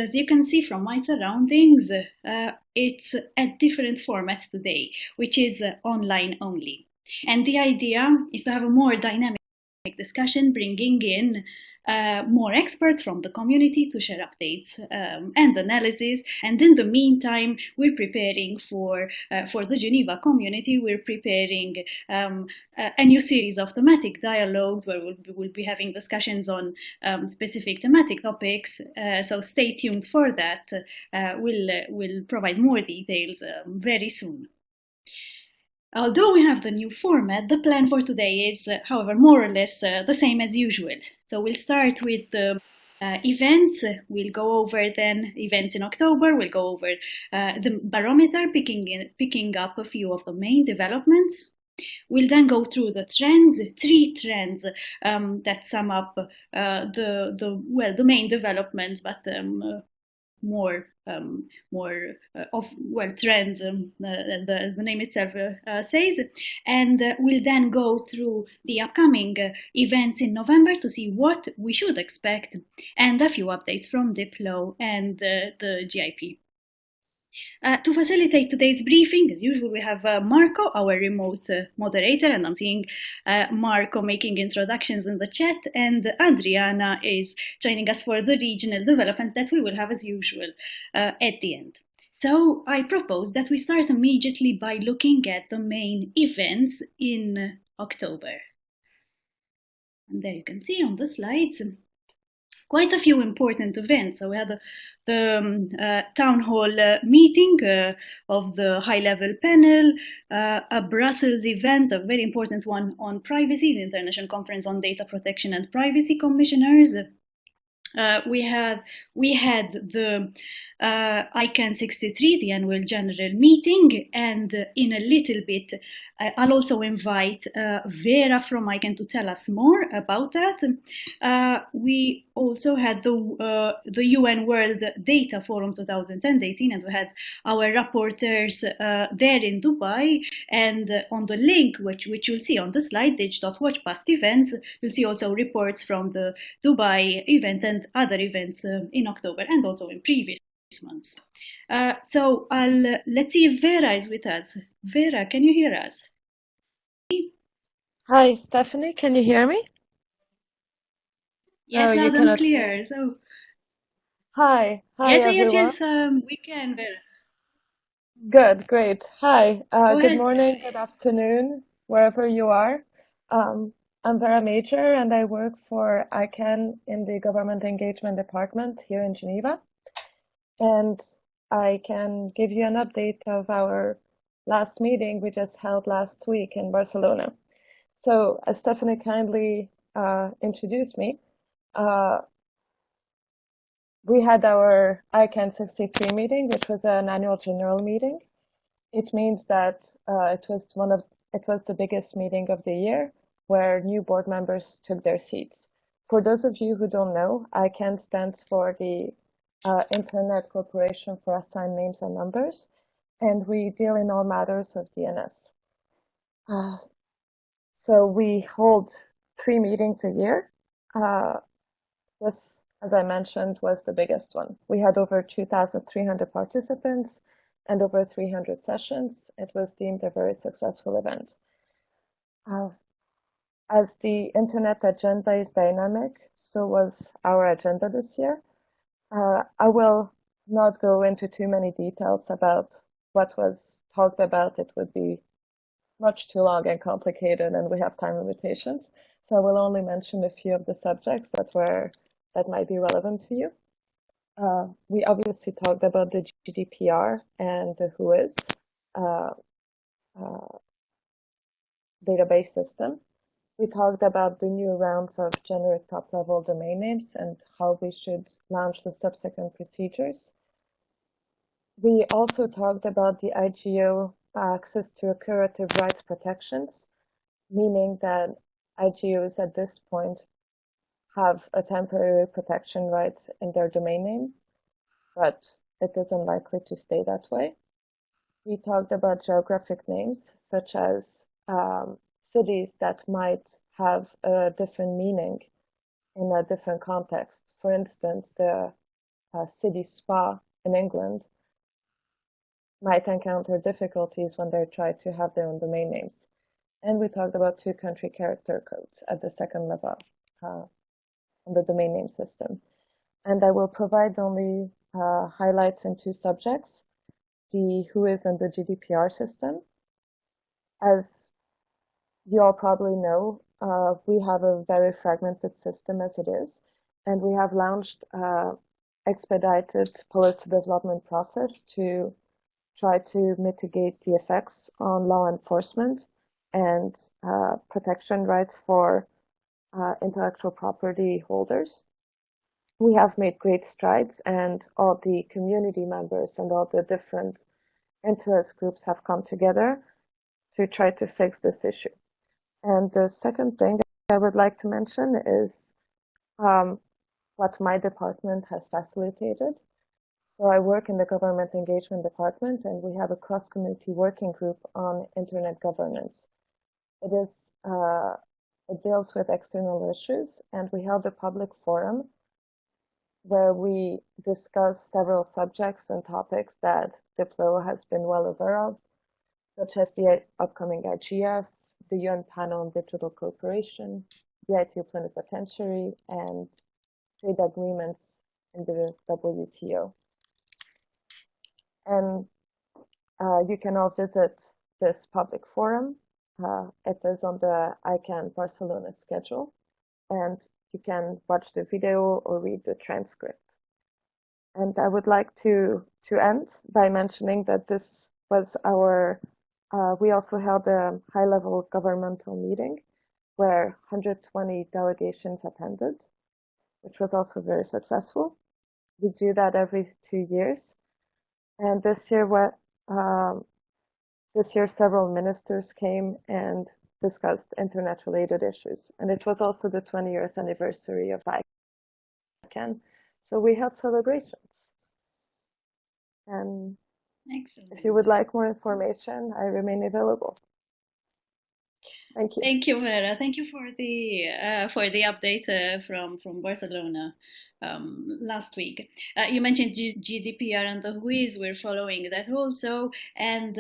as you can see from my surroundings, it's at different formats today, which is online only. And the idea is to have a more dynamic discussion, bringing in more experts from the community to share updates and analysis. And in the meantime, we're preparing for the Geneva community. We're preparing a new series of thematic dialogues where we'll be having discussions on specific thematic topics. So stay tuned for that. We'll provide more details very soon. Although we have the new format, the plan for today is, however, more or less the same as usual. So we'll start with the events. We'll go over then events in October. We'll go over the barometer, picking up a few of the main developments. We'll then go through the trends, 3 trends that sum up the main developments, but more trends, the name itself says, and we'll then go through the upcoming events in November to see what we should expect, and a few updates from Diplo and the GIP. To facilitate today's briefing, as usual, we have Marco, our remote moderator, and I'm seeing Marco making introductions in the chat, and Adriana is joining us for the regional development that we will have as usual at the end. So I propose that we start immediately by looking at the main events in October. And there you can see on the slides quite a few important events. So we had the town hall meeting of the high-level panel, a Brussels event, a very important one on privacy, the International Conference on Data Protection and Privacy Commissioners. We had the ICANN 63, the annual general meeting, and in a little bit, I'll also invite Vera from ICANN to tell us more about that. We also had the UN World Data Forum 2018, and we had our rapporteurs there in Dubai, and on the link, which you'll see on the slide, dig.watch past events, you'll see also reports from the Dubai event and other events in October and also in previous months. So let's see if Vera is with us. Vera, can you hear us? Hi, Stephanie, can you hear me? Yes, loud and clear. So hi yes, everyone. yes, we can, Vera. Good, great. Hi, Go good ahead. morning, good afternoon, wherever you are. I'm Vera Major, and I work for ICANN in the Government Engagement Department here in Geneva. And I can give you an update of our last meeting we just held last week in Barcelona. So, as Stephanie kindly introduced me, we had our ICANN 63 meeting, which was an annual general meeting. It means that it was the biggest meeting of the year, where new board members took their seats. For those of you who don't know, ICANN stands for the Internet Corporation for Assigned Names and Numbers, and we deal in all matters of DNS. So we hold 3 meetings a year. This, as I mentioned, was the biggest one. We had over 2,300 participants and over 300 sessions. It was deemed a very successful event. As the internet agenda is dynamic, so was our agenda this year. I will not go into too many details about what was talked about. It would be much too long and complicated, and we have time limitations. So I will only mention a few of the subjects that might be relevant to you. We obviously talked about the GDPR and the WHOIS database system. We talked about the new rounds of generic top-level domain names and how we should launch the subsequent procedures. We also talked about the IGO access to curative rights protections, meaning that IGOs at this point have a temporary protection right in their domain name, but it is unlikely to stay that way. We talked about geographic names, such as cities that might have a different meaning in a different context. For instance, the city spa in England might encounter difficulties when they try to have their own domain names. And we talked about 2-country character codes at the second level on the domain name system. And I will provide only highlights in 2 subjects, the WHOIS and the GDPR system. As you all probably know, we have a very fragmented system as it is, and we have launched expedited policy development process to try to mitigate the effects on law enforcement and protection rights for intellectual property holders. We have made great strides, and all the community members and all the different interest groups have come together to try to fix this issue. And the second thing I would like to mention is what my department has facilitated. So I work in the government engagement department, and we have a cross-community working group on internet governance. It deals with external issues, and we held a public forum where we discussed several subjects and topics that Diplo has been well aware of, such as the upcoming IGF, the UN panel on digital cooperation, the ITU plenipotentiary, and trade agreements in the WTO. And you can all visit this public forum. It is on the ICANN Barcelona schedule, and you can watch the video or read the transcript. And I would like to end by mentioning that this was our, we also held a high-level governmental meeting where 120 delegations attended, which was also very successful. We do that every 2 years. And this year, several ministers came and discussed internet-related issues. And it was also the 20th anniversary of ICANN. So we had celebrations. And excellent. If you would like more information, I remain available. Thank you. Thank you, Vera. Thank you for the update from Barcelona last week. You mentioned GDPR and the WHOIS. We're following that also, and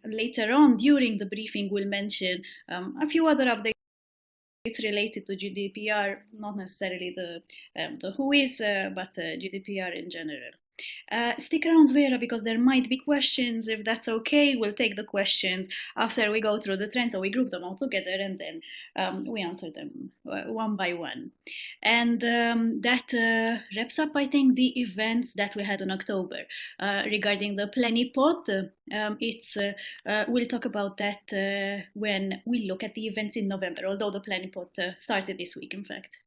later on during the briefing, we'll mention a few other updates related to GDPR, not necessarily the WHOIS, but GDPR in general. Stick around, Vera, because there might be questions. If that's okay, we'll take the questions after we go through the trends. So we group them all together, and then we answer them one by one. And that wraps up, I think, the events that we had in October. Regarding the Plenipot, we'll talk about that when we look at the events in November, although the Plenipot started this week, in fact.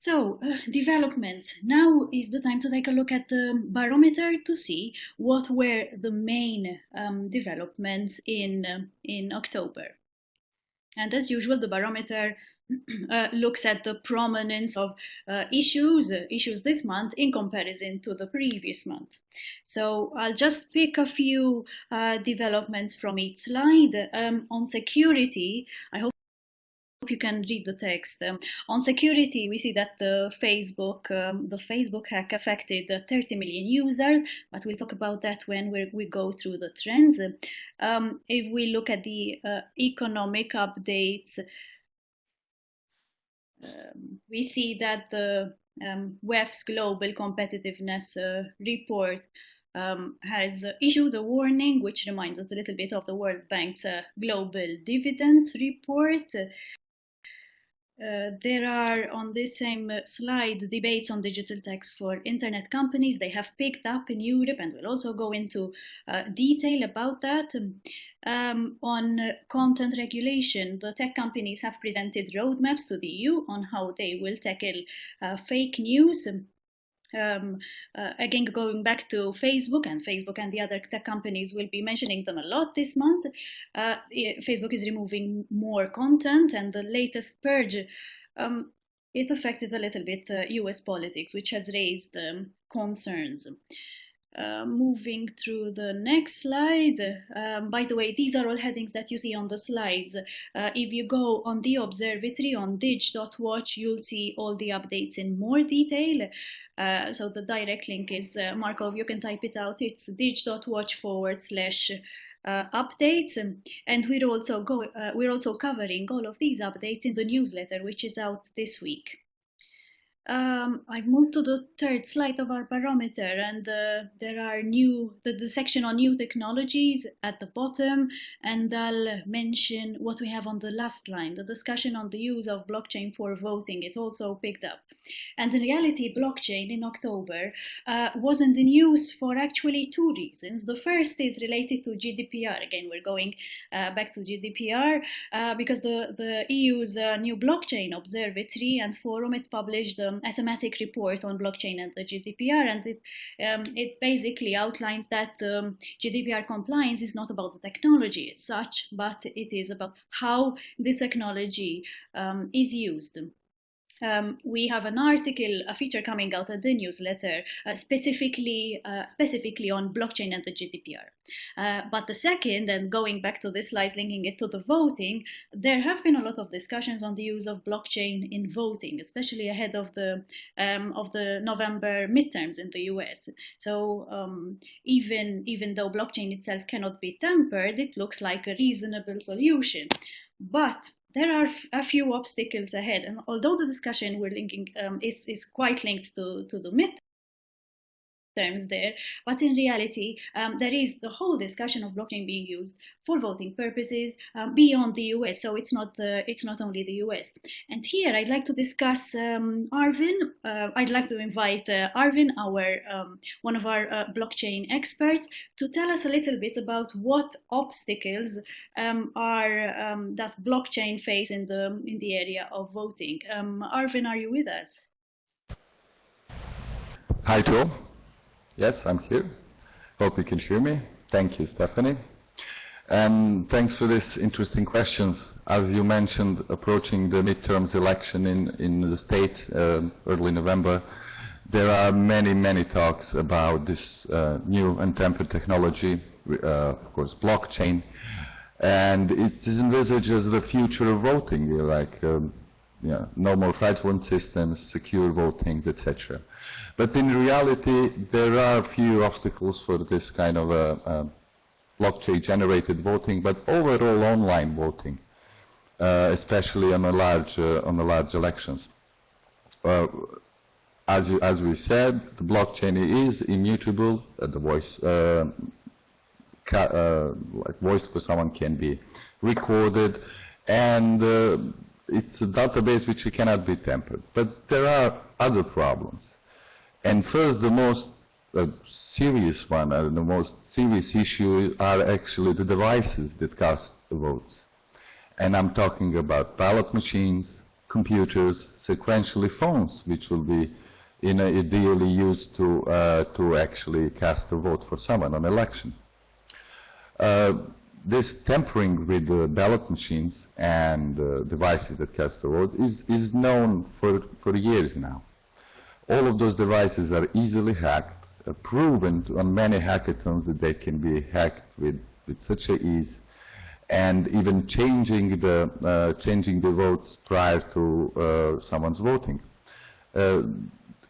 So, developments. Now is the time to take a look at the barometer to see what were the main developments in October. And as usual, the barometer looks at the prominence of issues this month in comparison to the previous month. So I'll just pick a few developments from each slide. On security, I hope you can read the text. On security, we see that the Facebook hack affected 30 million users, but we'll talk about that when we go through the trends. If we look at the economic updates, we see that the WEF's Global Competitiveness Report has issued a warning, which reminds us a little bit of the World Bank's Global Dividends Report. There are, on this same slide, debates on digital tax for internet companies. They have picked up in Europe, and we'll also go into detail about that. On content regulation, the tech companies have presented roadmaps to the EU on how they will tackle fake news. Again, going back to Facebook and the other tech companies will be mentioning them a lot this month. Facebook is removing more content, and the latest purge, it affected a little bit US politics, which has raised concerns. Moving through the next slide. By the way, these are all headings that you see on the slides. If you go on the observatory on dig.watch, you'll see all the updates in more detail. So the direct link is, Markov, you can type it out. It's dig.watch/updates. And we're also covering all of these updates in the newsletter, which is out this week. I've moved to the third slide of our barometer, and there are the section on new technologies at the bottom, and I'll mention what we have on the last line, the discussion on the use of blockchain for voting. It also picked up. And in reality, blockchain in October was in the news for actually two reasons. The first is related to GDPR. Again, we're going back to GDPR because the EU's new blockchain observatory and forum, it published a thematic report on blockchain and the GDPR, and it basically outlines that GDPR compliance is not about the technology as such, but it is about how the technology is used. We have an article, a feature coming out at the newsletter, specifically on blockchain and the GDPR. But the second, and going back to this slide, linking it to the voting, there have been a lot of discussions on the use of blockchain in voting, especially ahead of the November midterms in the US. So even though blockchain itself cannot be tampered, it looks like a reasonable solution. But there are a few obstacles ahead, and although the discussion we're linking is quite linked to the midterms there, but in reality, there is the whole discussion of blockchain being used for voting purposes beyond the US. So it's not only the US. And here I'd like to discuss Arvin. I'd like to invite Arvin, one of our blockchain experts, to tell us a little bit about what obstacles does blockchain face in the area of voting. Arvin, are you with us? Hi to all. Yes, I'm here. Hope you can hear me. Thank you, Stephanie. And thanks for these interesting questions. As you mentioned, approaching the midterms election in the States early November, there are many talks about this new untampered technology, of course, blockchain. And it is envisaged as the future of voting, like no more fraudulent systems, secure voting, etc. But in reality, there are a few obstacles for this kind of blockchain-generated voting, but overall online voting, especially on the large elections. As we said, the blockchain is immutable. The voice for someone can be recorded, and it's a database which cannot be tampered. But there are other problems. And first, the most serious one, the most serious issue are actually the devices that cast the votes. And I'm talking about ballot machines, computers, sequentially phones, which will be ideally used to actually cast a vote for someone on election. This tampering with the ballot machines and devices that cast the vote is known for years now. All of those devices are easily hacked, proven on many hackathons that they can be hacked with such ease, and even changing the votes prior to someone's voting.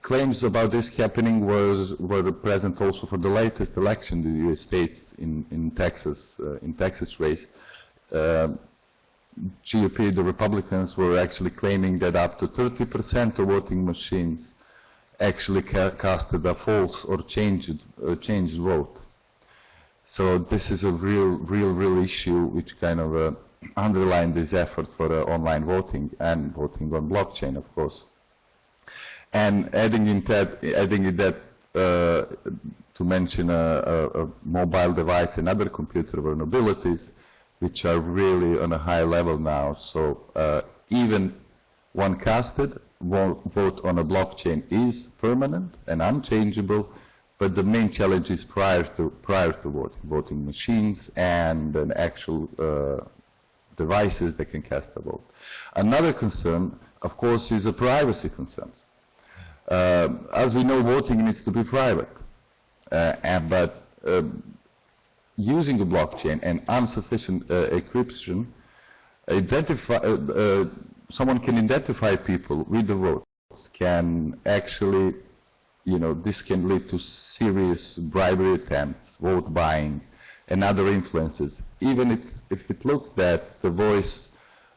Claims about this happening were present also for the latest election in the U.S. states in Texas race. GOP, the Republicans, were actually claiming that up to 30% of voting machines actually casted a false or changed vote. So this is a real issue which kind of underlined this effort for online voting and voting on blockchain, of course. And adding that to mention a mobile device and other computer vulnerabilities, which are really on a high level now. So even one casted vote on a blockchain is permanent and unchangeable, but the main challenge is prior to voting machines and an actual devices that can cast a vote. Another concern, of course, is a privacy concern. As we know, voting needs to be private. But using the blockchain and insufficient encryption, someone can identify people with the votes, can actually, this can lead to serious bribery attempts, vote buying, and other influences. Even if it looks that the voice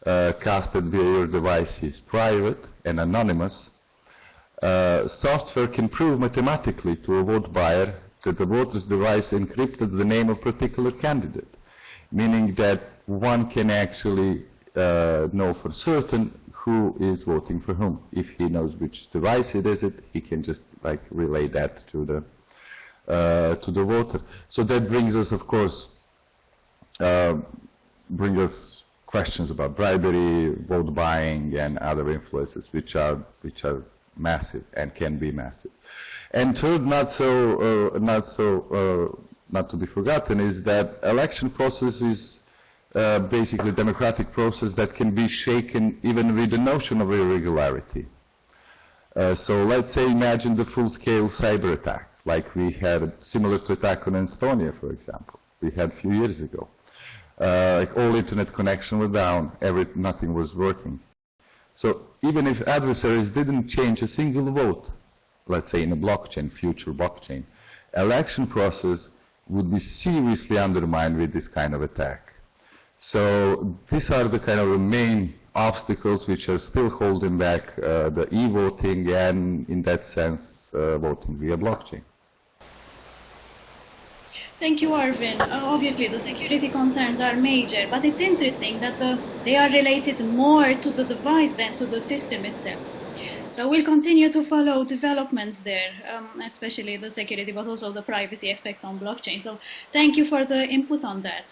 casted via your device is private and anonymous, software can prove mathematically to a vote buyer that the voter's device encrypted the name of a particular candidate, meaning that one can actually know for certain who is voting for whom. If he knows which device it is, he can just relay that to the voter. So that brings us, of course, questions about bribery, vote buying, and other influences, which are massive and can be massive. And third, not to be forgotten, is that election process is basically a democratic process that can be shaken even with the notion of irregularity. So let's say, imagine the full-scale cyber attack, like we had similar to attack on Estonia, for example, we had a few years ago. Like all internet connection was down, nothing was working. So even if adversaries didn't change a single vote, let's say in a blockchain, future blockchain, election process would be seriously undermined with this kind of attack. So these are the kind of the main obstacles which are still holding back the e-voting and, in that sense, voting via blockchain. Thank you, Arvin. Obviously, the security concerns are major, but it's interesting that they are related more to the device than to the system itself. So we'll continue to follow developments there, especially the security, but also the privacy aspect on blockchain. So thank you for the input on that.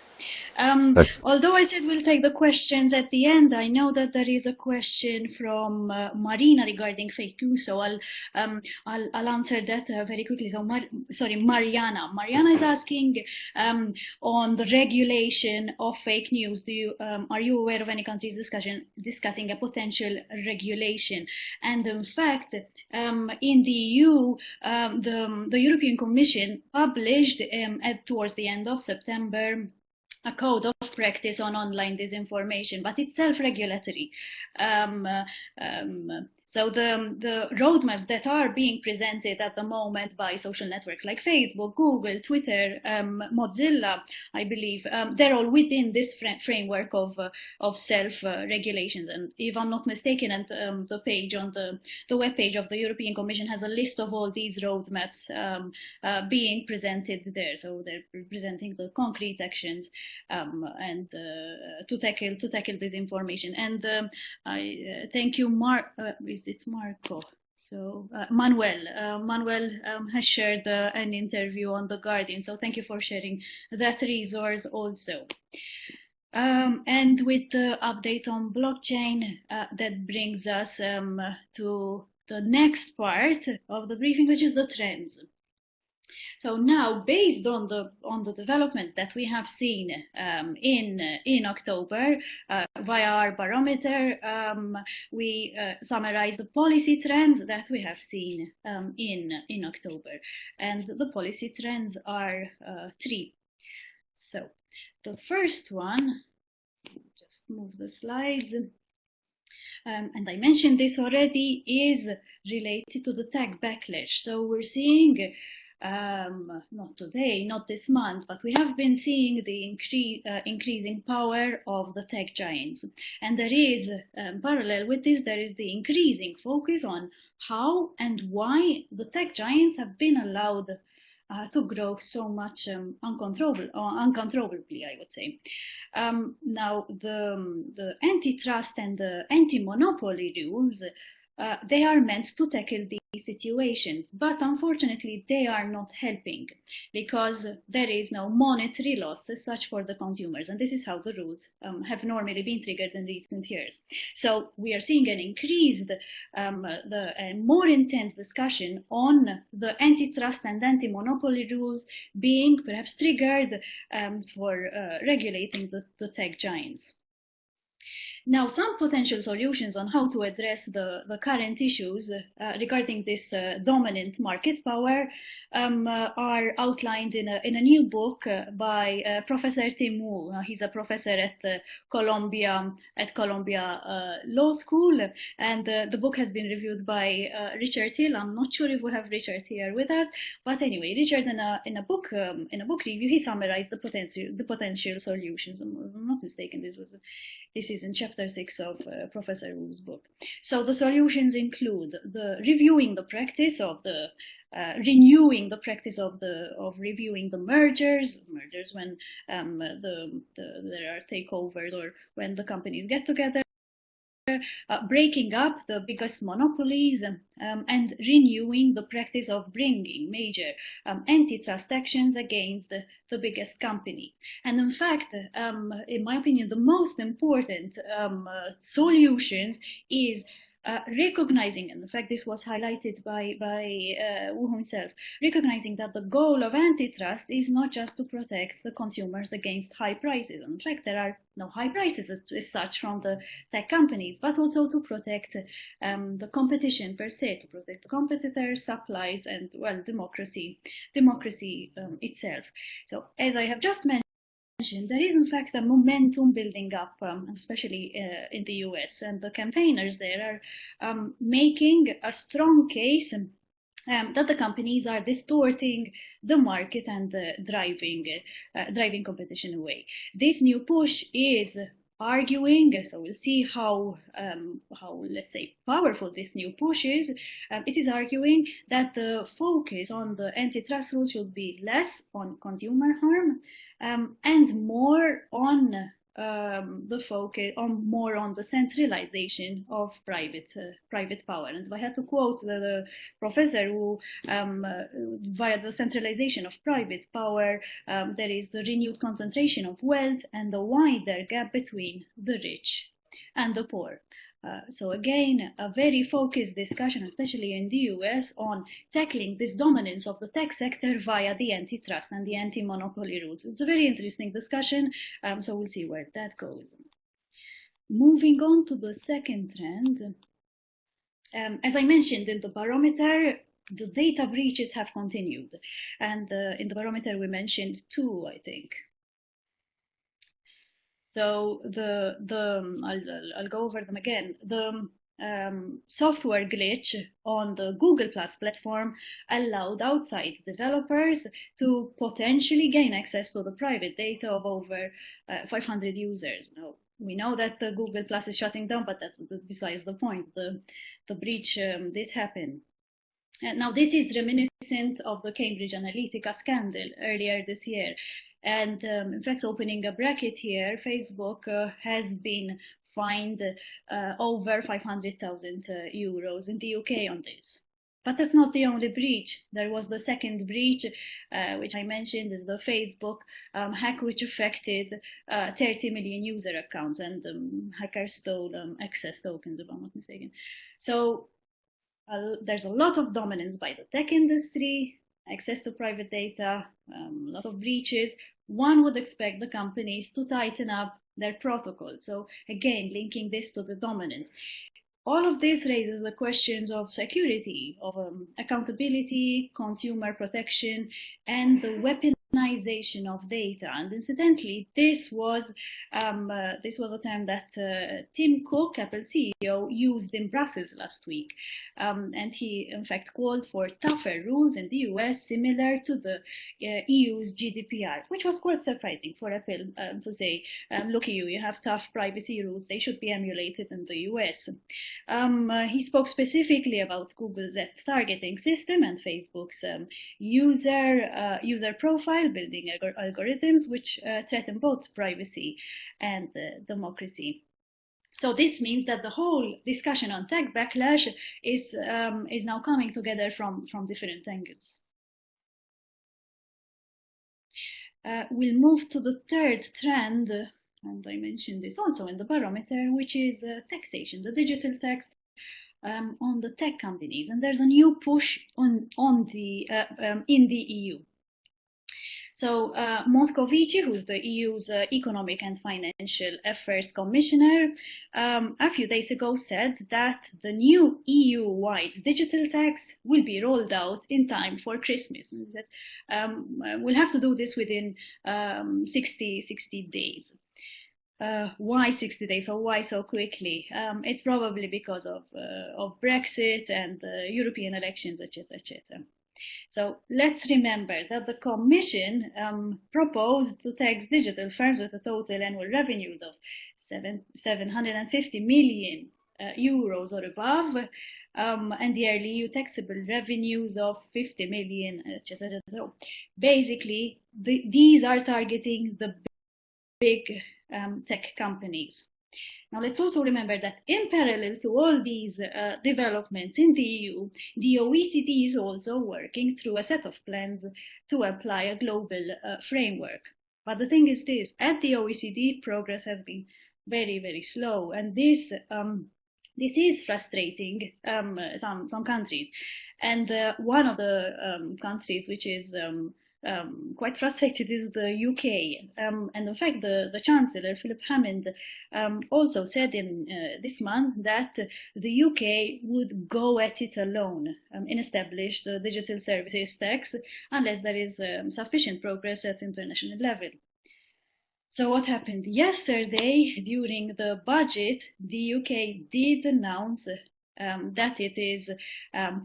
Although I said we'll take the questions at the end, I know that there is a question from Marina regarding fake news, so I'll answer that very quickly. So, Mariana. Mariana is asking on the regulation of fake news. Are you aware of any countries discussing a potential regulation? And in fact, in the EU, the European Commission published towards the end of September a code of practice on online disinformation, but it's self-regulatory. So the roadmaps that are being presented at the moment by social networks like Facebook, Google, Twitter, Mozilla, I believe, they're all within this framework of self-regulations. And if I'm not mistaken, and the page on the web page of the European Commission has a list of all these roadmaps being presented there. So they're presenting the concrete actions and to tackle disinformation. And I thank you, it's Marco. So Manuel has shared an interview on The Guardian. So thank you for sharing that resource also. And with the update on blockchain, that brings us to the next part of the briefing, which is the trends. So now, based on the development that we have seen in October via our barometer, we summarize the policy trends that we have seen in October, and the policy trends are three. So the first one, just move the slides. And I mentioned this already, is related to the tech backlash. So we're seeing not today, not this month, but we have been seeing the increasing power of the tech giants. And there is, parallel with this, there is the increasing focus on how and why the tech giants have been allowed to grow so much uncontrollably, I would say. Now, the antitrust and the anti-monopoly rules, they are meant to tackle these situations, but unfortunately they are not helping, because there is no monetary loss as such for the consumers, and this is how the rules have normally been triggered in recent years. So we are seeing an increased, more intense discussion on the antitrust and anti-monopoly rules being perhaps triggered for regulating the tech giants. Now, some potential solutions on how to address the current issues regarding this dominant market power are outlined in a new book by Professor Tim Wu. He's a professor at Columbia Law School, and the book has been reviewed by Richard Hill. I'm not sure if we have Richard here with us, but anyway, Richard in a book review, he summarized the potential solutions. If I'm not mistaken, this is in chapter 6 of Professor Wu's book. So the solutions include reviewing the practice of renewing the practice of reviewing the mergers when there are takeovers or when the companies get together. Breaking up the biggest monopolies and renewing the practice of bringing major antitrust actions against the biggest company. And in fact, in my opinion, the most important solutions is recognizing, and in fact this was highlighted by Wu himself, recognizing that the goal of antitrust is not just to protect the consumers against high prices. In fact, there are no high prices as such from the tech companies, but also to protect the competition per se, to protect the competitors, supplies, and, well, democracy itself. So, as I have just mentioned, there is in fact a momentum building up, especially in the US, and the campaigners there are making a strong case that the companies are distorting the market and driving competition away. This new push is arguing, so we'll see how let's say powerful this new push is. It is arguing that the focus on the antitrust rules should be less on consumer harm and more on more on the centralization of private power. And if I had to quote the professor who, via the centralization of private power, there is the renewed concentration of wealth and the wider gap between the rich and the poor. So again, a very focused discussion, especially in the US, on tackling this dominance of the tech sector via the antitrust and the anti-monopoly rules. It's a very interesting discussion, so we'll see where that goes. Moving on to the second trend, as I mentioned in the barometer, the data breaches have continued, and in the barometer we mentioned 2, I think. So I'll go over them again. The software glitch on the Google Plus platform allowed outside developers to potentially gain access to the private data of over 500 users. Now, we know that the Google Plus is shutting down, but that's besides the point. The breach did happen. Now, this is reminiscent of the Cambridge Analytica scandal earlier this year. And in fact, opening a bracket here, Facebook has been fined over 500,000 euros in the UK on this. But that's not the only breach. There was the second breach, which I mentioned, is the Facebook hack, which affected 30 million user accounts, and hackers stole access tokens, if I'm not mistaken. So there's a lot of dominance by the tech industry, access to private data, a lot of breaches. One would expect the companies to tighten up their protocol. So again, linking this to the dominance. All of this raises the questions of security, of accountability, consumer protection, and the weaponization of data. And incidentally, this was a term that Tim Cook, Apple CEO, used in Brussels last week. And he, in fact, called for tougher rules in the US, similar to the EU's GDPR, which was quite surprising for Apple to say, look, you have tough privacy rules, they should be emulated in the US. He spoke specifically about Google's targeting system and Facebook's user profile building algorithms, which threaten both privacy and democracy. So this means that the whole discussion on tech backlash is now coming together from different angles. We'll move to the third trend, and I mentioned this also in the barometer, which is taxation, the digital tax on the tech companies. And there's a new push in the EU. So Moscovici, who's the EU's Economic and Financial Affairs Commissioner, a few days ago said that the new EU-wide digital tax will be rolled out in time for Christmas. We'll have to do this within 60 days. Why 60 days or why so quickly? It's probably because of Brexit and European elections, etc., etc. So let's remember that the Commission proposed to tax digital firms with a total annual revenues of 750 million euros or above, and the yearly EU taxable revenues of 50 million, etc. So basically, these are targeting the big tech companies. Now, let's also remember that in parallel to all these developments in the EU, the OECD is also working through a set of plans to apply a global framework. But the thing is this, at the OECD, progress has been very, very slow, and this is frustrating some countries. And one of the countries which is quite frustrated is the UK. And in fact, the Chancellor, Philip Hammond, also said in this month that the UK would go at it alone and establish the digital services tax unless there is sufficient progress at international level. So what happened yesterday during the budget? The UK did announce that it is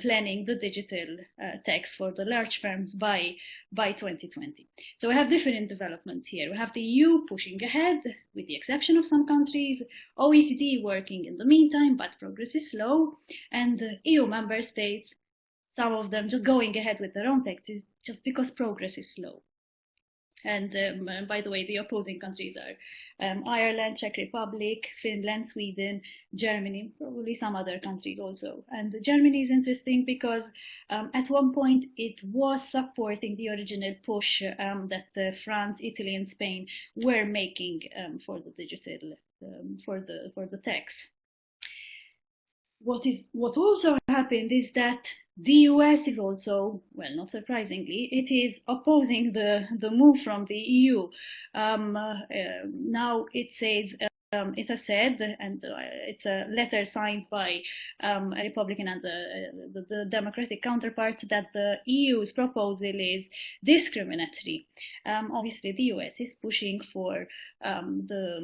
planning the digital tax for the large firms by 2020. So we have different developments here. We have the EU pushing ahead, with the exception of some countries, OECD working in the meantime, but progress is slow, and EU member states, some of them just going ahead with their own taxes just because progress is slow. And by the way, the opposing countries are Ireland, Czech Republic, Finland, Sweden, Germany, probably some other countries also. And Germany is interesting because at one point it was supporting the original push that France, Italy, and Spain were making for the digital, for the tax. What also happened is that the US is also, well, not surprisingly, it is opposing the move from the EU. Now it says, it has said, and it's a letter signed by a Republican and the Democratic counterpart, that the EU's proposal is discriminatory. Obviously, the US is pushing for the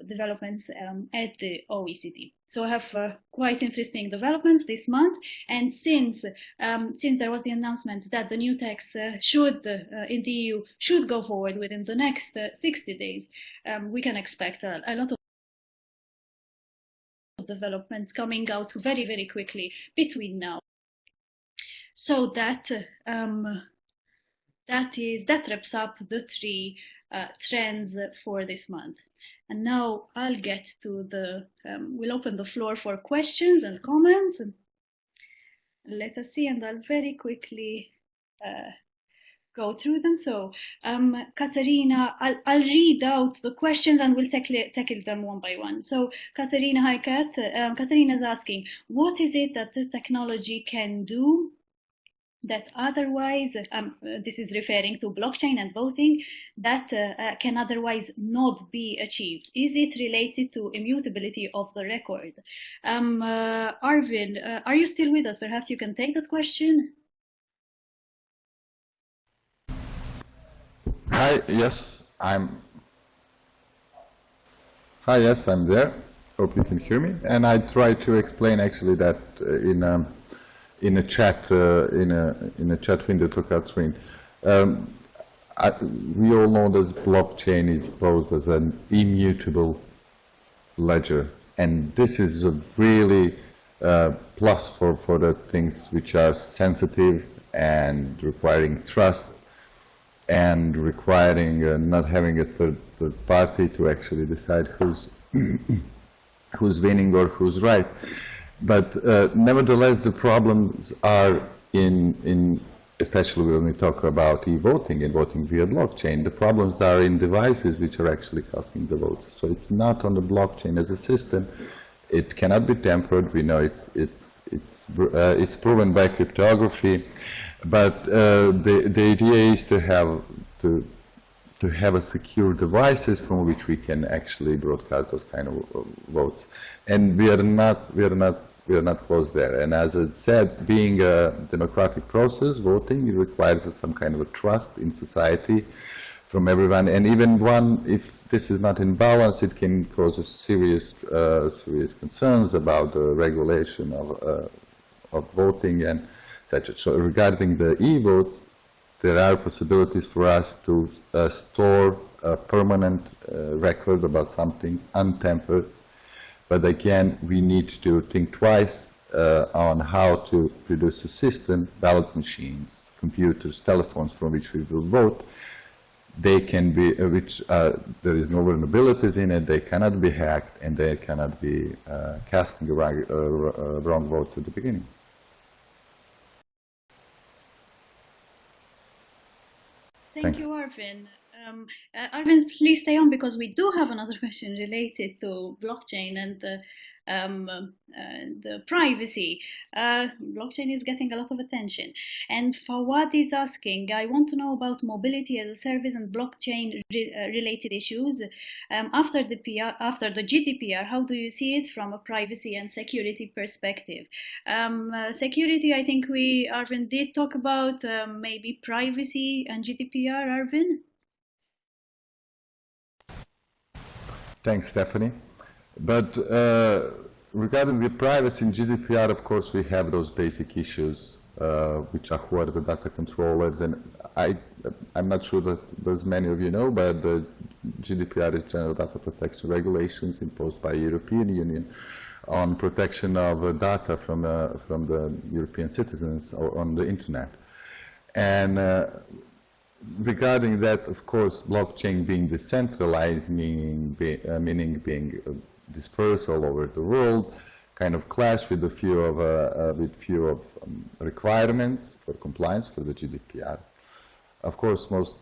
developments at the OECD. So I have quite interesting developments this month, and since there was the announcement that the new tax should in the EU should go forward within the next 60 days, we can expect a lot of developments coming out very, very quickly between now. So that wraps up the three trends for this month. And now I'll get to we'll open the floor for questions and comments. Let us see, and I'll very quickly go through them. So, Katerina, I'll read out the questions and we'll tackle them one by one. So, Katerina, hi Kat. Katerina is asking, what is it that the technology can do that otherwise, this is referring to blockchain and voting, that can otherwise not be achieved? Is it related to immutability of the record? Arvin, are you still with us? Perhaps you can take that question. Hi, yes, I'm there. Hope you can hear me. And I try to explain actually that in a chat window to Catherine. We all know that blockchain is posed as an immutable ledger, and this is a really plus for the things which are sensitive and requiring trust and requiring not having a third party to actually decide who's winning or who's right. But nevertheless, the problems are especially when we talk about e-voting and voting via blockchain, the problems are in devices which are actually casting the votes. So it's not on the blockchain as a system. It cannot be tampered. We know it's proven by cryptography, But the idea is to have a secure devices from which we can actually broadcast those kind of votes, and we are not close there. And as I said, being a democratic process, voting, it requires some kind of a trust in society from everyone, and even if this is not in balance, it can cause serious concerns about the regulation of voting and etc. So regarding the e-vote, there are possibilities for us to store a permanent record about something untampered, but again, we need to think twice on how to produce a system, ballot machines, computers, telephones from which we will vote. They can be, there is no vulnerabilities in it, they cannot be hacked, and they cannot be casting wrong votes at the beginning. Thank you, Arvin. Arvin, please stay on because we do have another question related to blockchain and the privacy. Blockchain is getting a lot of attention. And Fawad is asking, I want to know about mobility as a service and blockchain related issues. After the GDPR, how do you see it from a privacy and security perspective? Security, I think Arvin did talk about maybe privacy and GDPR, Arvin? Thanks, Stephanie. But regarding the privacy in GDPR, of course, we have those basic issues, which are who are the data controllers. And I'm not sure that as many of you know, but the GDPR is General Data Protection Regulations imposed by the European Union on protection of data from the European citizens on the internet. And regarding that, of course, blockchain being decentralized, meaning being dispersed all over the world, kind of clash with a few of requirements for compliance for the GDPR. Of course, most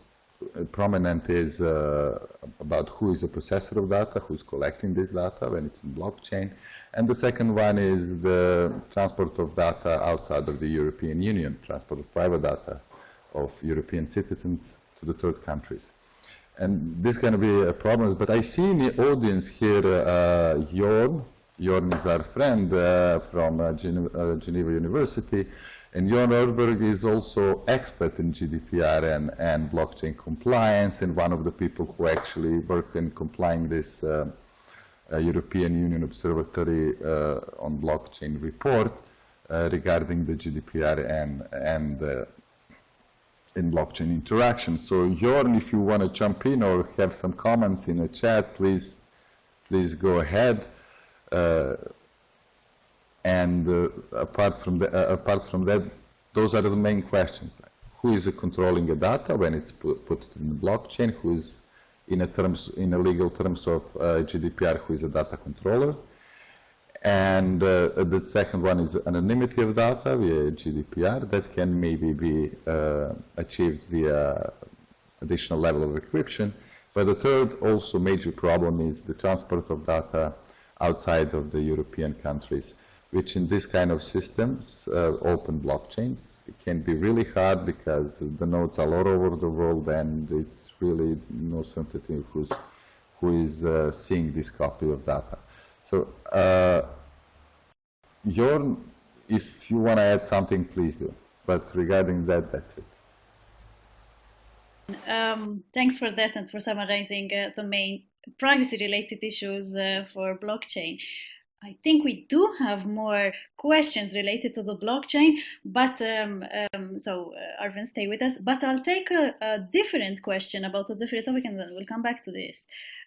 prominent is about who is a processor of data, who's collecting this data when it's in blockchain, and the second one is the transport of data outside of the European Union, transport of private data of European citizens to the third countries. And this can be a problem, but I see in the audience here Jorn. Jorn is our friend from Geneva University, and Jorn Orberg is also expert in GDPR and blockchain compliance, and one of the people who actually worked in complying this European Union Observatory on blockchain report regarding the GDPR and in blockchain interaction. So Jorn, if you want to jump in or have some comments in the chat, please go ahead. Apart from that, those are the main questions. Who is controlling the data when it's put in the blockchain? Who is in a legal terms of GDPR? Who is a data controller? And the second one is anonymity of data via GDPR that can maybe be achieved via additional level of encryption. But the third also major problem is the transport of data outside of the European countries, which in this kind of systems, open blockchains, it can be really hard because the nodes are all over the world and it's really no certainty who is seeing this copy of data. So, Jorn, if you want to add something, please do. But regarding that, that's it. Thanks for that and for summarizing the main privacy-related issues for blockchain. I think we do have more questions related to the blockchain, but Arvin, stay with us. But I'll take a different question about a different topic, and then we'll come back to this.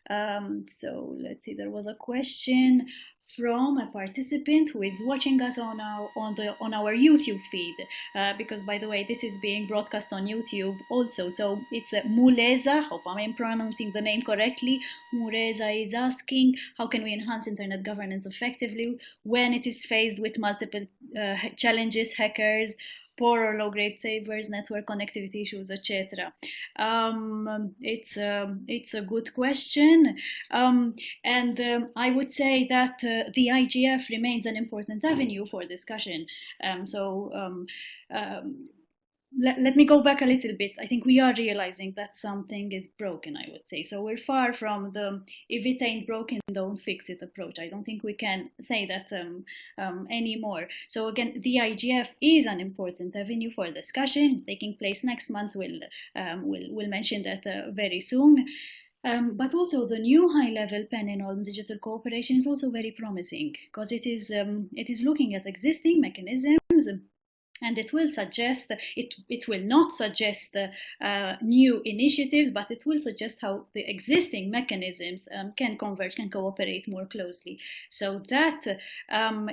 So let's see. There was a question from a participant who is watching us on our YouTube feed, because by the way, this is being broadcast on YouTube also. So it's Muleza, hope I'm pronouncing the name correctly. Muleza is asking, how can we enhance internet governance effectively when it is faced with multiple challenges, hackers, poor or low-grade servers, network connectivity issues, etc. It's a good question, and I would say that the IGF remains an important avenue for discussion. let me go back a little bit. I think we are realizing that something is broken, I would say. So we're far from the if it ain't broken, don't fix it approach. I don't think we can say that anymore. So again, the IGF is an important avenue for discussion taking place next month. We'll mention that very soon. But also the new high-level panel on digital cooperation is also very promising because it is looking at existing mechanisms, and it will suggest, it will not suggest new initiatives, but it will suggest how the existing mechanisms can converge, can cooperate more closely. So that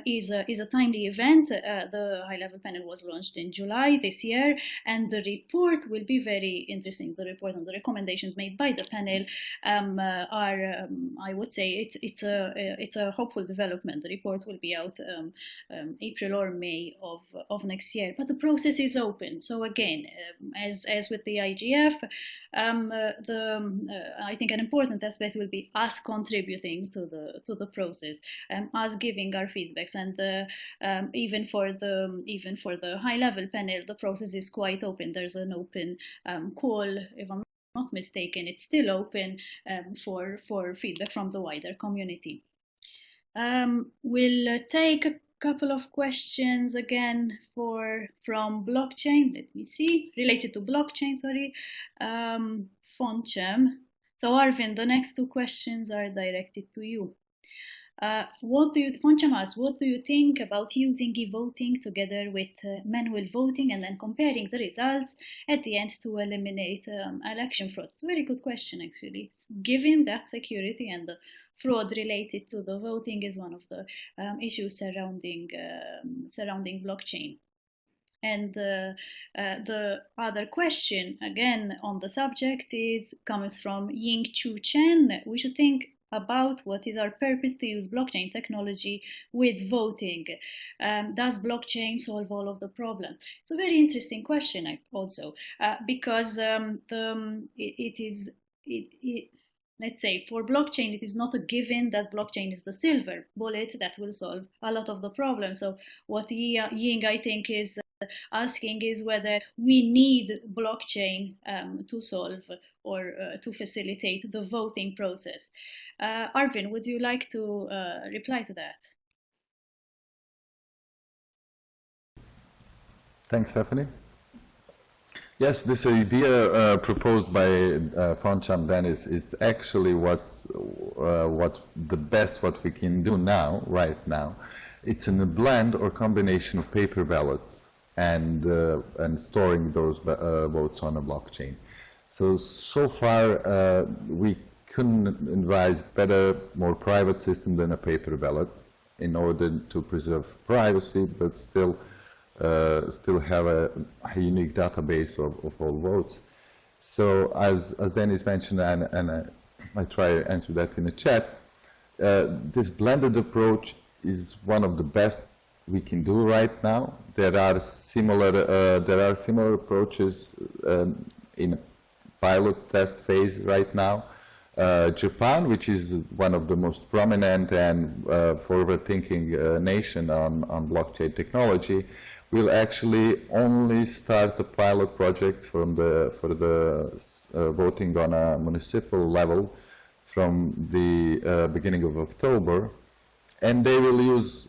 is a timely event. The high-level panel was launched in July this year, and the report will be very interesting. The report and the recommendations made by the panel are, I would say, it's a hopeful development. The report will be out April or May of next year, but the process is open. So again, as with the IGF, I think an important aspect will be us contributing to the process, us giving our feedbacks, and even for the high level panel, the process is quite open. There's an open call, if I'm not mistaken. It's still open for feedback from the wider community. We'll take a couple of questions again from blockchain. Let me see, related to blockchain. Sorry, Fonchem. So Arvin, the next two questions are directed to you. Fonchem asks, what do you think about using e-voting together with manual voting and then comparing the results at the end to eliminate election fraud? It's a very good question, actually. Given that security and the fraud related to the voting is one of the issues surrounding blockchain. And the other question, again, on the subject comes from Ying Chu Chen. We should think about what is our purpose to use blockchain technology with voting. Does blockchain solve all of the problems? It's a very interesting question also, because let's say for blockchain, it is not a given that blockchain is the silver bullet that will solve a lot of the problems. So what Ying, I think, is asking is whether we need blockchain to solve or to facilitate the voting process. Arvin, would you like to reply to that? Thanks, Stephanie. Yes, this idea proposed by Fonchem Dennis is actually what's the best what we can do now, right now. It's in a blend or combination of paper ballots and storing those votes on a blockchain. So far we couldn't advise better, more private system than a paper ballot in order to preserve privacy, but still have a unique database of all votes. So as Dennis mentioned, and I try to answer that in the chat, this blended approach is one of the best we can do right now. There are similar approaches in a pilot test phase right now. Japan, which is one of the most prominent and forward-thinking nation on blockchain technology, will actually only start a pilot project for the voting on a municipal level from the beginning of October, and they will use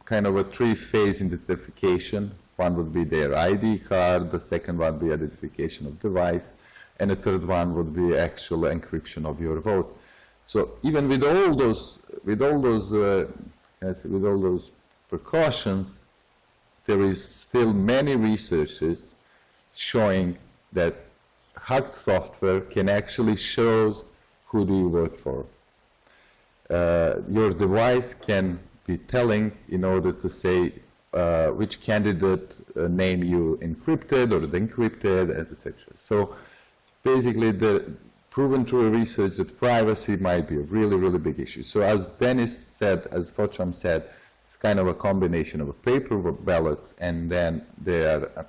kind of a three-phase identification. One would be their ID card, the second one would be identification of device, and the third one would be actual encryption of your vote. So even with all those precautions, there is still many researches showing that hacked software can actually show who do you vote for. Your device can be telling in order to say which candidate name you encrypted or decrypted, etc. So basically, the proven through research that privacy might be a really, really big issue. So as Dennis said, as Fonchem said, it's kind of a combination of a paper ballots, and then they are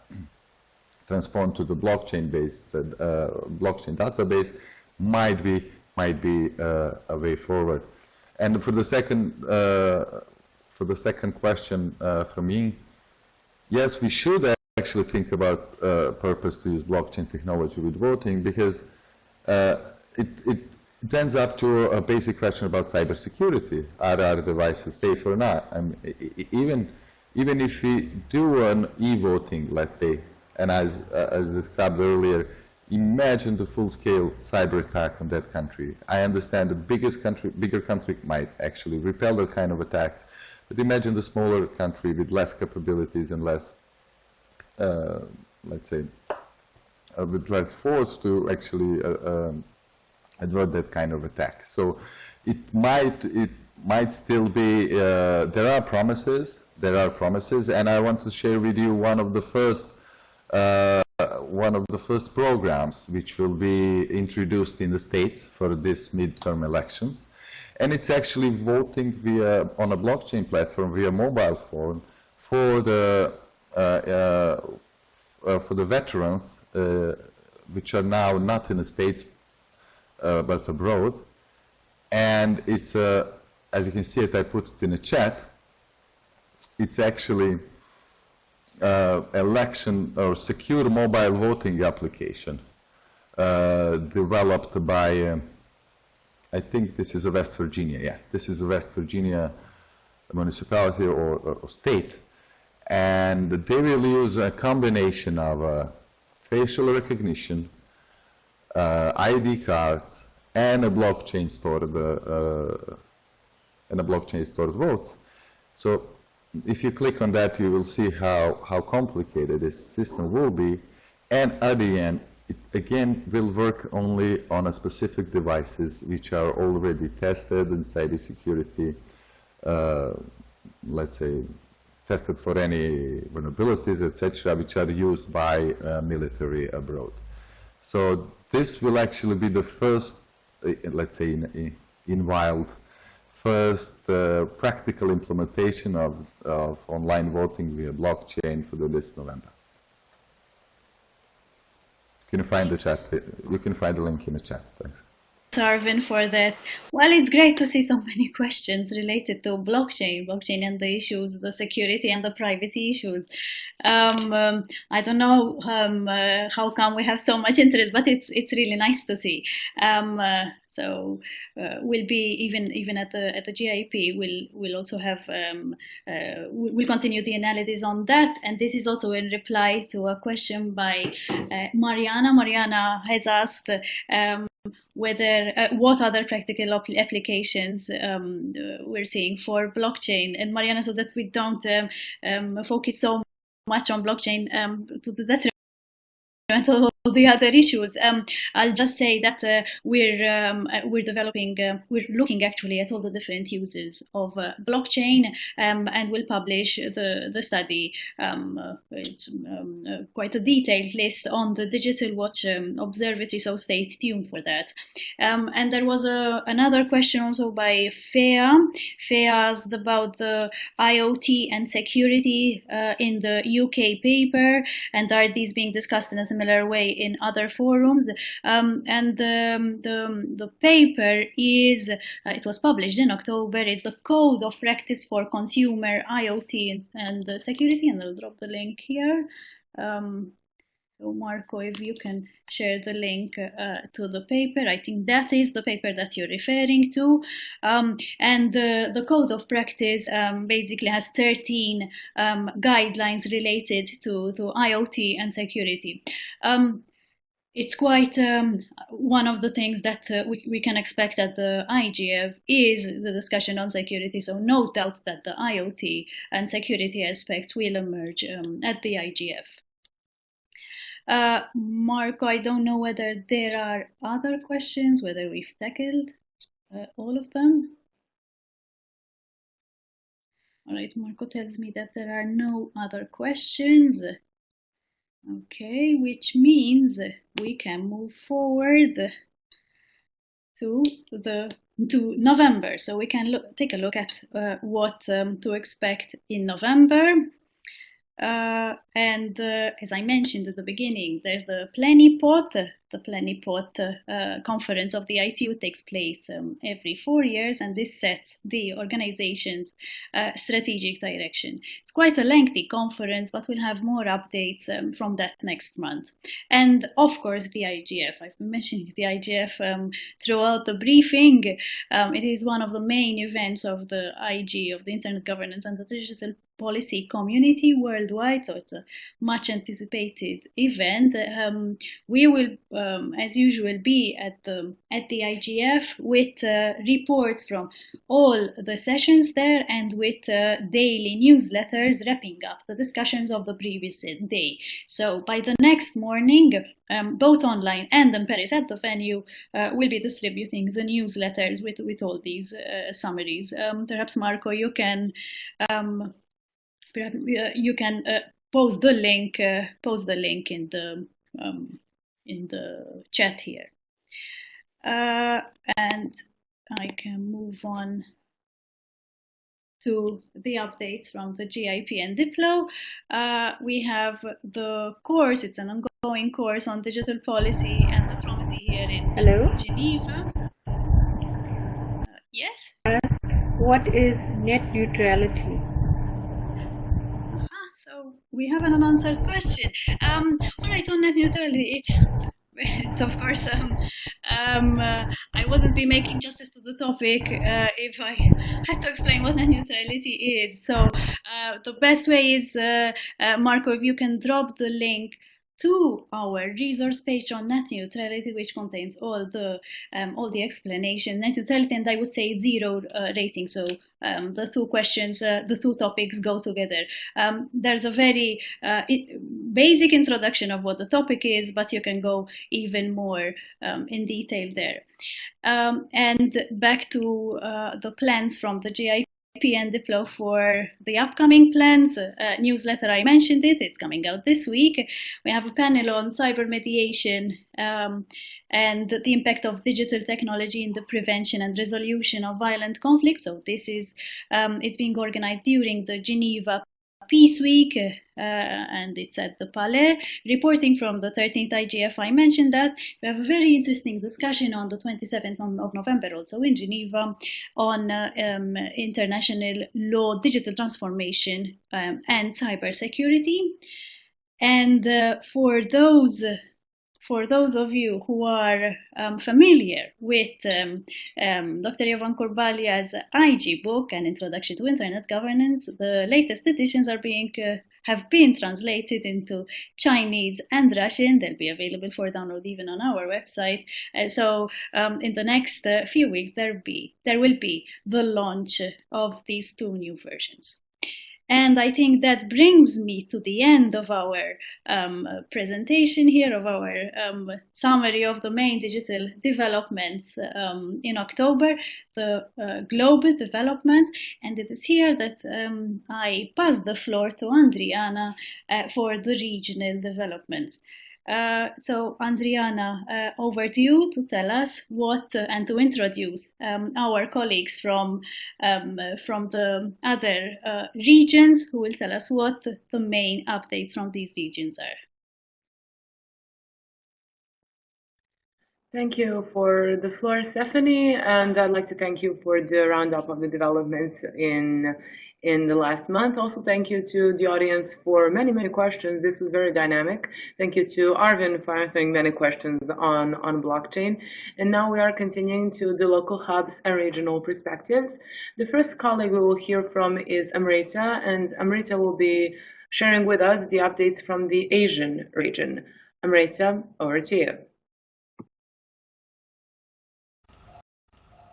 transformed to the blockchain-based blockchain database. Might be a way forward. And for the second question from Ying, yes, we should actually think about purpose to use blockchain technology with voting, because it ends up to a basic question about cybersecurity. Are our devices safe or not? I mean, even if we do an e-voting, let's say, and as described earlier, imagine the full-scale cyber attack on that country. I understand the bigger country might actually repel that kind of attacks, but imagine the smaller country with less capabilities and less, let's say, with less force to actually avert that kind of attack. So it might still be, there are promises, and I want to share with you one of the first programs which will be introduced in the States for this midterm elections, and it's actually voting on a blockchain platform via mobile phone for the veterans which are now not in the States but abroad. And it's as you can see it, I put it in the chat. It's actually election or secure mobile voting application developed by I think this is a West Virginia. Yeah, this is a West Virginia municipality or state, and they will use a combination of facial recognition, ID cards, and a blockchain stored votes. So if you click on that, you will see how complicated this system will be, and at the end, it again will work only on a specific devices which are already tested in cybersecurity, let's say, tested for any vulnerabilities, etc., which are used by military abroad. So this will actually be the first, let's say, in wild, first practical implementation of online voting via blockchain for this November. Can you find the chat? You can find the link in the chat. Thanks. Arvin, for that. Well, it's great to see so many questions related to blockchain and the issues, the security and the privacy issues. I don't know how come we have so much interest, but it's really nice to see. So we'll be even at the GIP. We'll also have we'll continue the analysis on that. And this is also in reply to a question by Mariana. Mariana has asked whether what other practical applications we're seeing for blockchain. And Mariana, so that we don't focus so much on blockchain to the detriment of all the other issues. I'll just say that we're developing, we're looking actually at all the different uses of blockchain, and we'll publish the study. It's quite a detailed list on the Digital Watch Observatory, so stay tuned for that. And there was another question also by Fea. Fea asked about the IoT and security in the UK paper, and are these being discussed in a similar way in other forums? And the paper is, it was published in October, it's the Code of Practice for Consumer IoT and Security, and I'll drop the link here. So Marco, if you can share the link to the paper, I think that is the paper that you're referring to. And the Code of Practice basically has 13 guidelines related to IoT and security. It's quite one of the things that we can expect at the IGF is the discussion on security. So no doubt that the IoT and security aspects will emerge at the IGF. Marco, I don't know whether there are other questions, whether we've tackled all of them. All right, Marco tells me that there are no other questions. Okay, which means we can move forward to November. So we can take a look at what to expect in November. And as I mentioned at the beginning, there's the Plenipot, the Plenipot conference of the ITU takes place every 4 years, and this sets the organization's strategic direction. It's quite a lengthy conference, but we'll have more updates from that next month. And of course, the IGF. I've been mentioning the IGF throughout the briefing. It is one of the main events of the IG, of the Internet Governance and the Digital Policy community worldwide, so it's a much anticipated event. We will, as usual, be at the IGF with reports from all the sessions there and with daily newsletters wrapping up the discussions of the previous day. So by the next morning, both online and in Paris at the venue, we'll be distributing the newsletters with all these summaries. Perhaps Marco, you can post the link in the chat here, and I can move on to the updates from the GIP and Diplo. We have the course. It's an ongoing course on digital policy and diplomacy here in Geneva. Yes. What is net neutrality? So we have an unanswered question. All right, on net neutrality, it's of course, I wouldn't be making justice to the topic if I had to explain what net neutrality is. So the best way is, Marco, if you can drop the link to our resource page on net neutrality, which contains all the explanation. Net neutrality, and I would say 0 rating. So the two questions, the two topics go together. There's a very basic introduction of what the topic is, but you can go even more in detail there. And back to the plans from the GIP and Diplo for the upcoming plans. Newsletter, I mentioned it, it's coming out this week. We have a panel on cyber mediation and the impact of digital technology in the prevention and resolution of violent conflict. So this is, it's being organized during the Geneva Peace Week, and it's at the Paix. Reporting from the 13th IGF, I mentioned that. We have a very interesting discussion on the 27th of November, also in Geneva, on international law, digital transformation, and cybersecurity. And for those of you who are familiar with Dr. Jovan Kurbalia's IG book, An Introduction to Internet Governance, the latest editions are have been translated into Chinese and Russian. They'll be available for download even on our website. So in the next few weeks, there will be the launch of these 2 new versions. And I think that brings me to the end of our presentation here, of our summary of the main digital developments in October, the global developments. And it is here that I pass the floor to Andriana for the regional developments. So Andriana, over to you to tell us what and to introduce our colleagues from the other regions, who will tell us what the main updates from these regions are. Thank you for the floor, Stephanie, and I'd like to thank you for the roundup of the developments in the last month. Also, thank you to the audience for many questions. This was very dynamic. Thank you to Arvin for answering many questions on blockchain. And now we are continuing to the local hubs and regional perspectives. The first colleague we will hear from is Amrita, and Amrita will be sharing with us the updates from the Asian region. Amrita, over to you.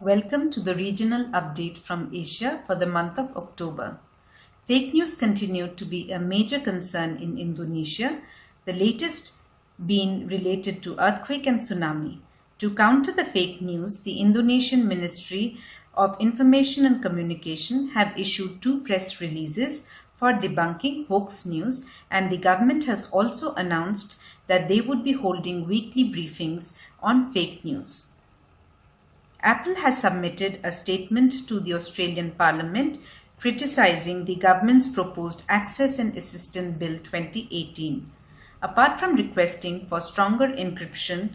Welcome to the regional update from Asia for the month of October. Fake news continued to be a major concern in Indonesia, the latest being related to earthquake and tsunami. To counter the fake news, the Indonesian Ministry of Information and Communication have issued 2 press releases for debunking hoax news, and the government has also announced that they would be holding weekly briefings on fake news. Apple has submitted a statement to the Australian Parliament criticising the government's proposed Access and Assistance Bill 2018. Apart from requesting for stronger encryption,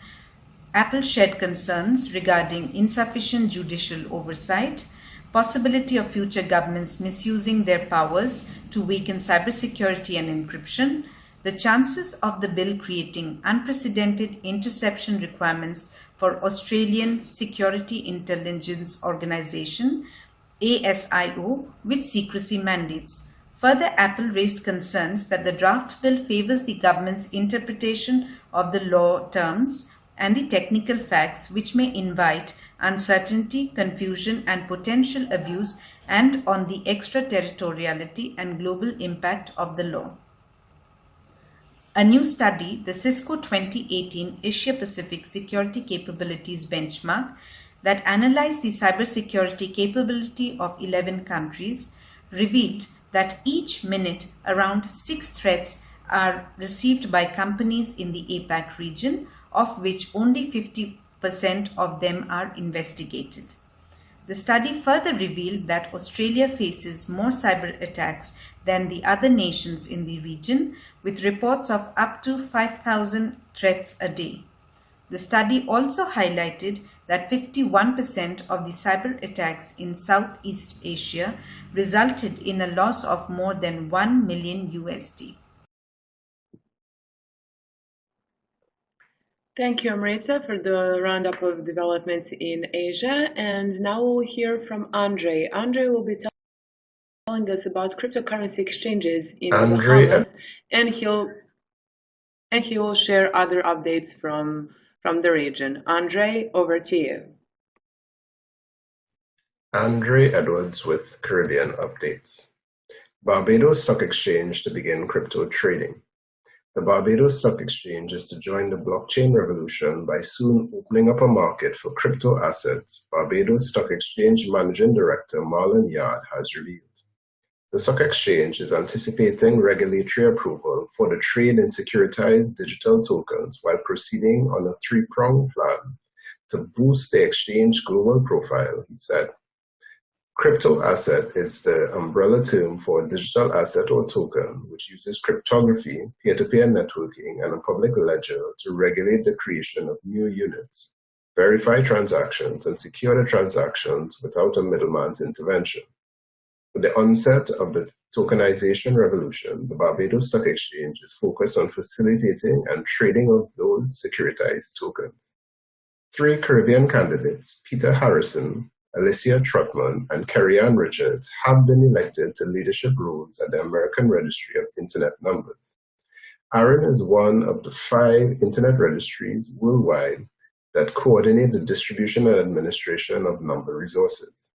Apple shared concerns regarding insufficient judicial oversight, possibility of future governments misusing their powers to weaken cybersecurity and encryption, the chances of the bill creating unprecedented interception requirements for Australian Security Intelligence Organisation, ASIO, with secrecy mandates. Further, Apple raised concerns that the draft bill favours the government's interpretation of the law terms and the technical facts, which may invite uncertainty, confusion, and potential abuse, and on the extraterritoriality and global impact of the law. A new study, the Cisco 2018 Asia-Pacific Security Capabilities Benchmark, that analyzed the cybersecurity capability of 11 countries, revealed that each minute around 6 threats are received by companies in the APAC region, of which only 50% of them are investigated. The study further revealed that Australia faces more cyber attacks than the other nations in the region, with reports of up to 5,000 threats a day. The study also highlighted that 51% of the cyber attacks in Southeast Asia resulted in a loss of more than $1 million USD. Thank you, Amrita, for the roundup of developments in Asia. And now we'll hear from Andre. Andre will be telling us about cryptocurrency exchanges in the Bahamas, and he will share other updates from the region. Andre, over to you. Andre Edwards with Caribbean Updates. Barbados Stock Exchange to begin crypto trading. The Barbados Stock Exchange is to join the blockchain revolution by soon opening up a market for crypto assets, Barbados Stock Exchange Managing Director Marlon Yard has revealed. The stock exchange is anticipating regulatory approval for the trade in securitized digital tokens while proceeding on a three-pronged plan to boost the exchange global profile, he said. Crypto asset is the umbrella term for a digital asset or token which uses cryptography, peer-to-peer networking, and a public ledger to regulate the creation of new units, verify transactions, and secure the transactions without a middleman's intervention. With the onset of the tokenization revolution, the Barbados Stock Exchange is focused on facilitating and trading of those securitized tokens. 3 Caribbean candidates, Peter Harrison, Alicia Trotman, and Kerry-Ann Richards, have been elected to leadership roles at the American Registry of Internet Numbers. ARIN is one of the 5 Internet registries worldwide that coordinate the distribution and administration of number resources.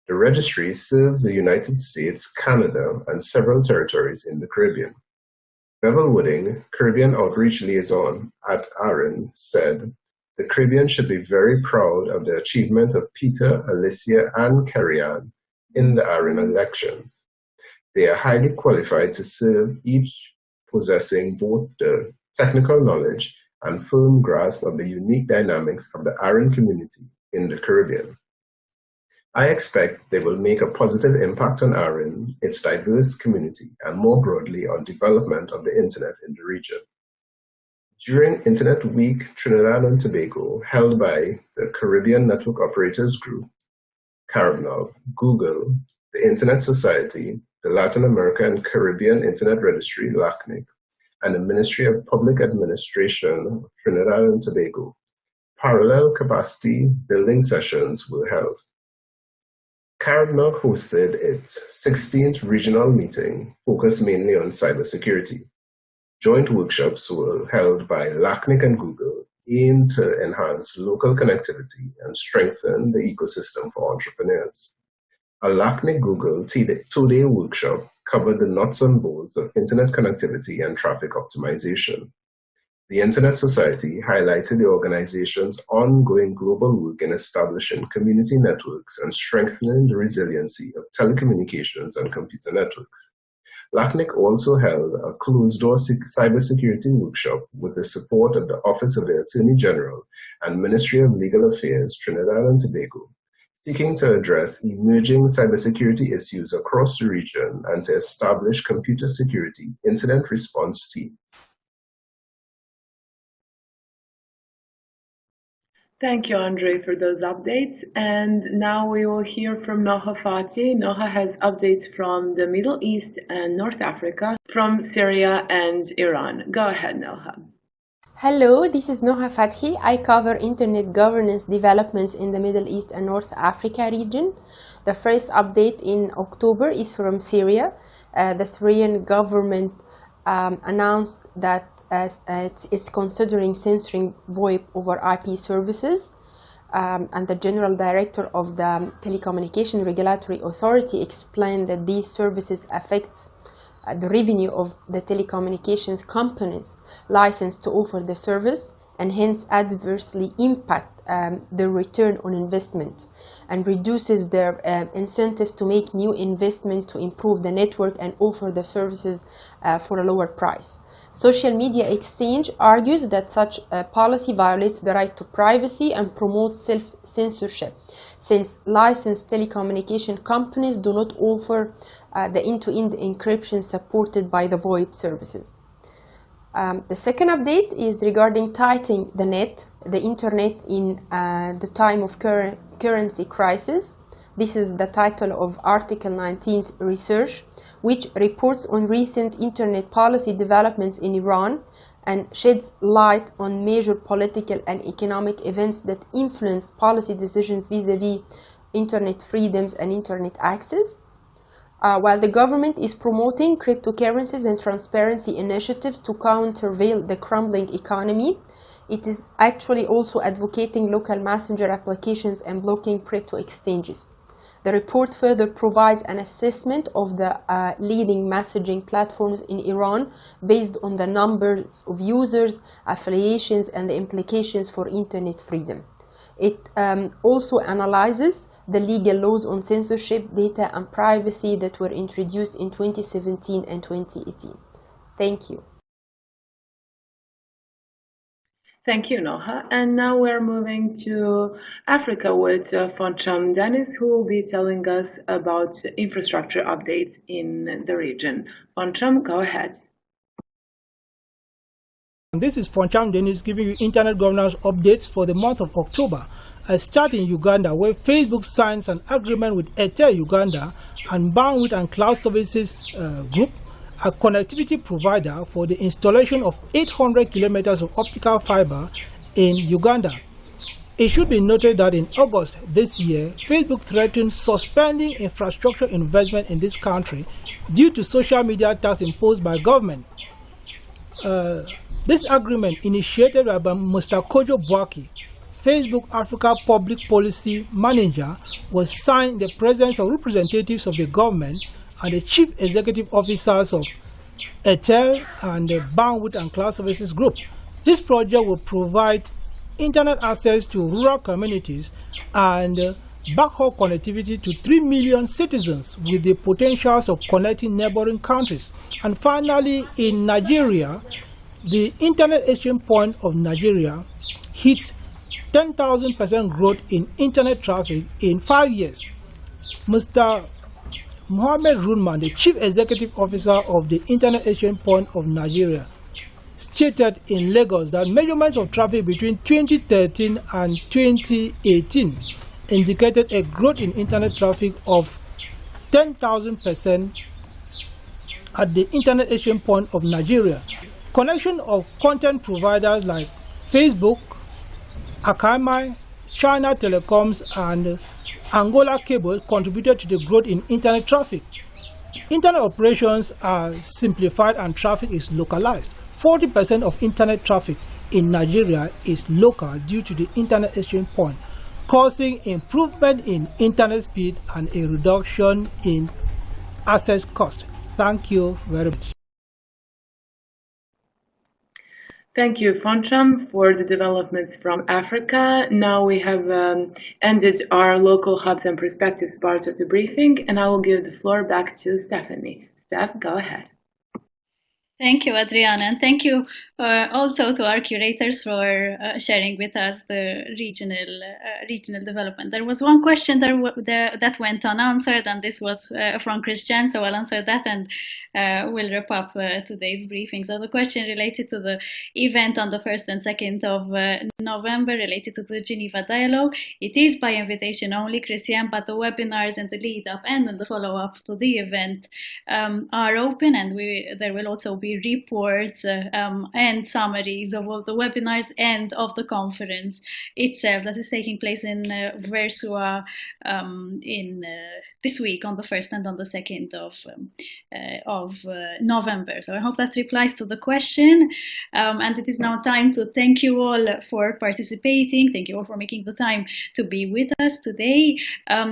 The registry serves the United States, Canada, and several territories in the Caribbean. Bevel Wooding, Caribbean Outreach Liaison at ARIN, said, "The Caribbean should be very proud of the achievement of Peter, Alicia, and Kerry-Ann in the ARIN elections. They are highly qualified to serve, each possessing both the technical knowledge and firm grasp of the unique dynamics of the ARIN community in the Caribbean. I expect they will make a positive impact on ARIN, its diverse community, and more broadly on development of the Internet in the region." During Internet Week Trinidad and Tobago, held by the Caribbean Network Operators Group, CARIBNOG, Google, the Internet Society, the Latin America and Caribbean Internet Registry, LACNIC, and the Ministry of Public Administration of Trinidad and Tobago, parallel capacity building sessions were held. CARIBNOG hosted its 16th regional meeting, focused mainly on cybersecurity. Joint workshops were held by LACNIC and Google, aimed to enhance local connectivity and strengthen the ecosystem for entrepreneurs. A LACNIC-Google two-day workshop covered the nuts and bolts of internet connectivity and traffic optimization. The Internet Society highlighted the organization's ongoing global work in establishing community networks and strengthening the resiliency of telecommunications and computer networks. LACNIC also held a closed-door cybersecurity workshop with the support of the Office of the Attorney General and Ministry of Legal Affairs, Trinidad and Tobago, seeking to address emerging cybersecurity issues across the region and to establish computer security incident response teams. Thank you, Andre, for those updates. And now we will hear from Noha Fatih. Noha has updates from the Middle East and North Africa, from Syria and Iran. Go ahead, Noha. Hello, this is Noha Fathi. I cover internet governance developments in the Middle East and North Africa region. The first update in October is from Syria. The Syrian government announced that it's considering censoring VoIP over IP services. And the General Director of the Telecommunication Regulatory Authority explained that these services affect the revenue of the telecommunications companies licensed to offer the service, and hence adversely impact the return on investment and reduces their incentives to make new investment to improve the network and offer the services for a lower price. Social Media Exchange argues that such a policy violates the right to privacy and promotes self-censorship, since licensed telecommunication companies do not offer the end-to-end encryption supported by the VoIP services. The second update is regarding tightening the internet in the time of currency crisis. This is the title of Article 19's research, which reports on recent internet policy developments in Iran and sheds light on major political and economic events that influenced policy decisions vis-à-vis internet freedoms and internet access. While the government is promoting cryptocurrencies and transparency initiatives to countervail the crumbling economy, it is actually also advocating local messenger applications and blocking crypto exchanges. The report further provides an assessment of the leading messaging platforms in Iran based on the numbers of users, affiliations, and the implications for internet freedom. It also analyzes the legal laws on censorship, data, and privacy that were introduced in 2017 and 2018. Thank you. Thank you, Noha. And now we're moving to Africa with Foncham Dennis, who will be telling us about infrastructure updates in the region. Foncham, go ahead. This is Foncham Dennis giving you internet governance updates for the month of October. I start in Uganda, where Facebook signs an agreement with Airtel Uganda and Bandwidth and Cloud Services Group, a connectivity provider, for the installation of 800 kilometers of optical fiber in Uganda. It should be noted that in August this year, Facebook threatened suspending infrastructure investment in this country due to social media tax imposed by government. This agreement, initiated by Mr. Kojo Bwaki, Facebook Africa Public Policy Manager, was signed in the presence of representatives of the government and the chief executive officers of Airtel and the Bandwidth and Cloud Services Group. This project will provide internet access to rural communities and backhaul connectivity to 3 million citizens with the potentials of connecting neighboring countries. And finally, in Nigeria, the Internet Exchange Point of Nigeria hits 10,000% growth in internet traffic in 5 years. Mr. Mohammed Runman, the Chief Executive Officer of the Internet Exchange Point of Nigeria, stated in Lagos that measurements of traffic between 2013 and 2018 indicated a growth in internet traffic of 10,000% at the Internet Exchange Point of Nigeria. Connection of content providers like Facebook, Akamai, China Telecoms, and Angola Cable contributed to the growth in internet traffic. Internet operations are simplified and traffic is localized. 40% of internet traffic in Nigeria is local due to the Internet Exchange Point, causing improvement in internet speed and a reduction in access cost. Thank you very much. Thank you, Foncham, for the developments from Africa. Now we have ended our local hubs and perspectives part of the briefing, and I will give the floor back to Stephanie. Steph, go ahead. Thank you, Adriana, and thank you also to our curators for sharing with us the regional development. There was one question that went unanswered, and this was from Christian, so I'll answer that, and we'll wrap up today's briefing. So the question related to the event on the 1st and 2nd of November related to the Geneva dialogue. It is by invitation only, Christian, but the webinars and the lead up and the follow up to the event are open, and there will also be reports and summaries of all the webinars and of the conference itself that is taking place in Warsaw in this week on the 1st and on the 2nd of November. So I hope that replies to the question. And it is now time to thank you all for participating. Thank you all for making the time to be with us today.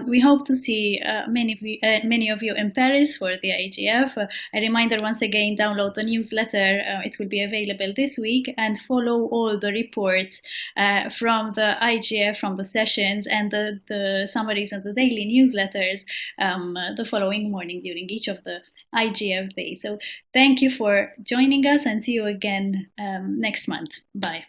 We hope to see many of you in Paris for the IGF. A reminder once again, download the newsletter. It will be available this week, and follow all the reports from the IGF, from the sessions, and the summaries and the daily newsletters the following morning during each of the IGF days. So thank you for joining us, and see you again next month. Bye.